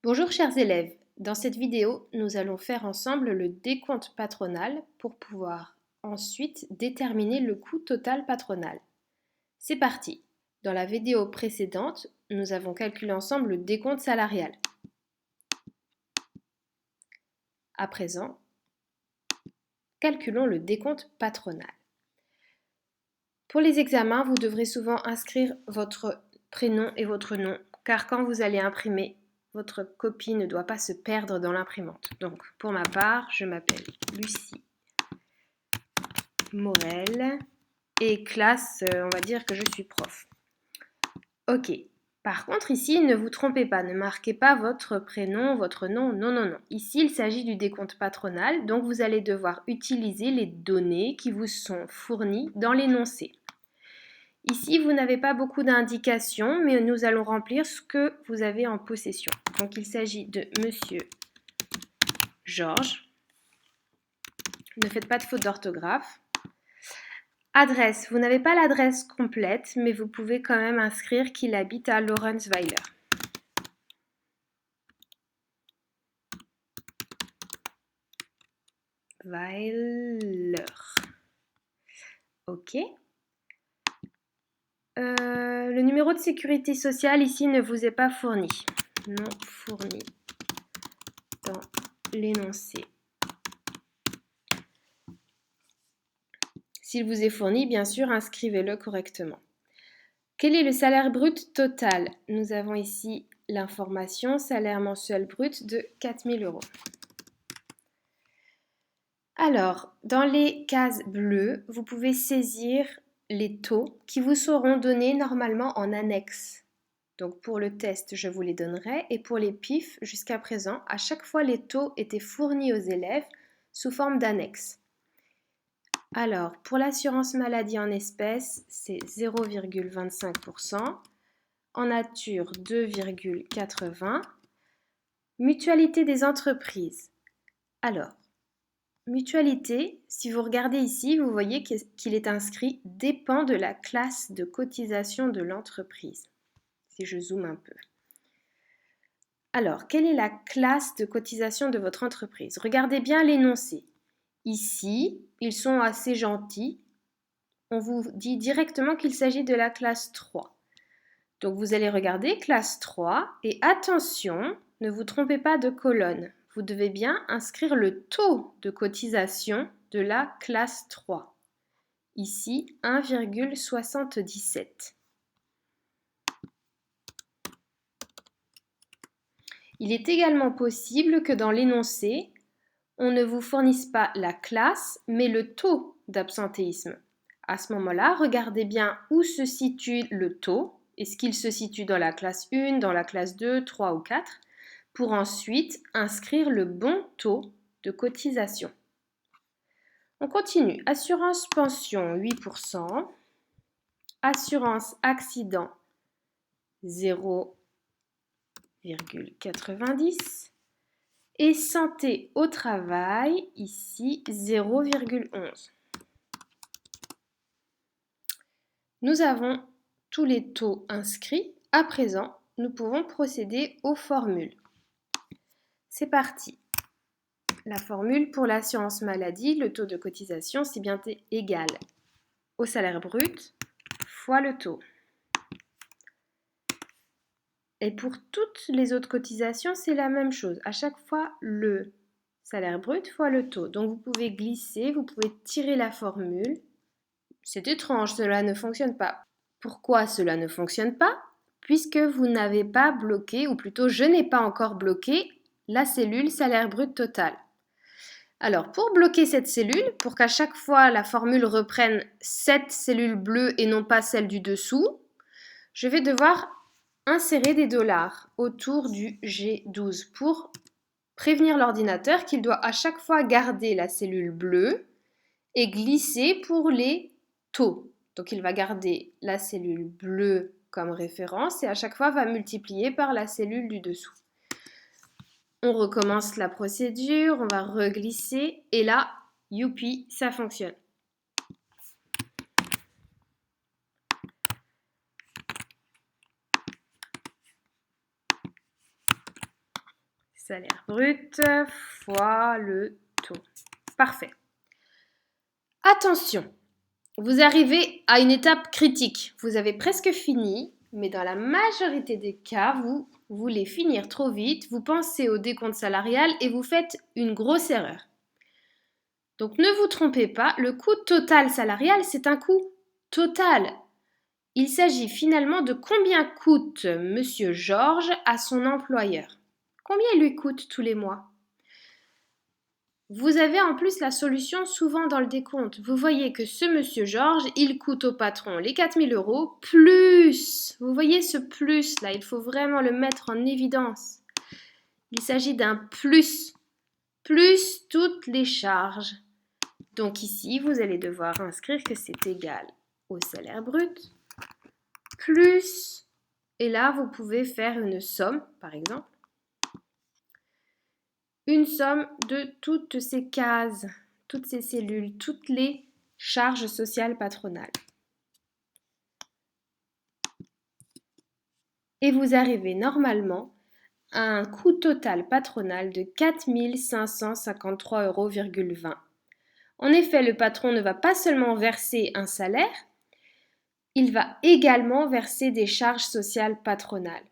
Bonjour chers élèves, dans cette vidéo, nous allons faire ensemble le décompte patronal pour pouvoir ensuite déterminer le coût total patronal. C'est parti. Dans la vidéo précédente, nous avons calculé ensemble le décompte salarial. À présent, calculons le décompte patronal. Pour les examens, vous devrez souvent inscrire votre prénom et votre nom, car quand vous allez imprimer, votre copie ne doit pas se perdre dans l'imprimante. Donc, pour ma part, je m'appelle Lucie Morel et classe, on va dire que je suis prof. Ok. Par contre, ici, ne vous trompez pas, ne marquez pas votre prénom, votre nom, non, non, non. Ici, il s'agit du décompte patronal, donc vous allez devoir utiliser les données qui vous sont fournies dans l'énoncé. Ici, vous n'avez pas beaucoup d'indications, mais nous allons remplir ce que vous avez en possession. Donc, il s'agit de Monsieur Georges. Ne faites pas de faute d'orthographe. Adresse, vous n'avez pas l'adresse complète, mais vous pouvez quand même inscrire qu'il habite à Lawrenceweiler. Weiler. Ok. Le numéro de sécurité sociale ici ne vous est pas fourni. Non fourni dans l'énoncé. S'il vous est fourni, bien sûr, inscrivez-le correctement. Quel est le salaire brut total? Nous avons ici l'information salaire mensuel brut de 4 000 €. Alors, dans les cases bleues, vous pouvez saisir les taux qui vous seront donnés normalement en annexe. Donc pour le test, je vous les donnerai et pour les PIF, jusqu'à présent, à chaque fois les taux étaient fournis aux élèves sous forme d'annexe. Alors, pour l'assurance maladie en espèces, c'est 0,25%, en nature 2,80%, mutualité des entreprises. Alors, mutualité, si vous regardez ici, vous voyez qu'il est inscrit « dépend de la classe de cotisation de l'entreprise ». Si je zoome un peu. Alors, quelle est la classe de cotisation de votre entreprise? Regardez bien l'énoncé. Ici, ils sont assez gentils. On vous dit directement qu'il s'agit de la classe 3. Donc, vous allez regarder classe 3 et attention, ne vous trompez pas de colonne. Vous devez bien inscrire le taux de cotisation de la classe 3. Ici, 1,77. Il est également possible que dans l'énoncé, on ne vous fournisse pas la classe, mais le taux d'absentéisme. À ce moment-là, regardez bien où se situe le taux. Est-ce qu'il se situe dans la classe 1, dans la classe 2, 3 ou 4, pour ensuite inscrire le bon taux de cotisation. On continue. Assurance pension 8%, assurance accident 0,90 et santé au travail, ici 0,11. Nous avons tous les taux inscrits. À présent, nous pouvons procéder aux formules. C'est parti. La formule pour l'assurance maladie, le taux de cotisation, c'est bien égal au salaire brut fois le taux. Et pour toutes les autres cotisations, c'est la même chose. À chaque fois, le salaire brut fois le taux. Donc, vous pouvez glisser, vous pouvez tirer la formule. C'est étrange, cela ne fonctionne pas. Pourquoi cela ne fonctionne pas? Puisque vous n'avez pas bloqué, ou plutôt je n'ai pas encore bloqué, la cellule salaire brut total. Alors, pour bloquer cette cellule, pour qu'à chaque fois la formule reprenne cette cellule bleue et non pas celle du dessous, je vais devoir insérer des dollars autour du G12 pour prévenir l'ordinateur qu'il doit à chaque fois garder la cellule bleue et glisser pour les taux. Donc il va garder la cellule bleue comme référence et à chaque fois va multiplier par la cellule du dessous. On recommence la procédure, on va reglisser et là, youpi, ça fonctionne. Salaire brut fois le taux. Parfait. Attention, vous arrivez à une étape critique. Vous avez presque fini, mais dans la majorité des cas, vous voulez finir trop vite, vous pensez au décompte salarial et vous faites une grosse erreur. Donc ne vous trompez pas, le coût total salarial, c'est un coût total. Il s'agit finalement de combien coûte Monsieur Georges à son employeur. Combien il lui coûte tous les mois? Vous avez en plus la solution souvent dans le décompte. Vous voyez que ce Monsieur Georges, il coûte au patron les 4 000 € plus. Vous voyez ce plus là, il faut vraiment le mettre en évidence. Il s'agit d'un plus, plus toutes les charges. Donc ici, vous allez devoir inscrire que c'est égal au salaire brut, plus, et là, vous pouvez faire une somme, par exemple, une somme de toutes ces cases, toutes ces cellules, toutes les charges sociales patronales. Et vous arrivez normalement à un coût total patronal de 4 553,20 €. En effet, le patron ne va pas seulement verser un salaire, il va également verser des charges sociales patronales.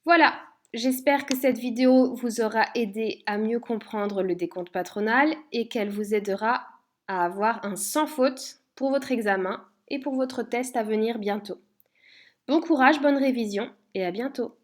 Voilà, j'espère que cette vidéo vous aura aidé à mieux comprendre le décompte patronal et qu'elle vous aidera à avoir un sans faute pour votre examen et pour votre test à venir bientôt. Bon courage, bonne révision et à bientôt.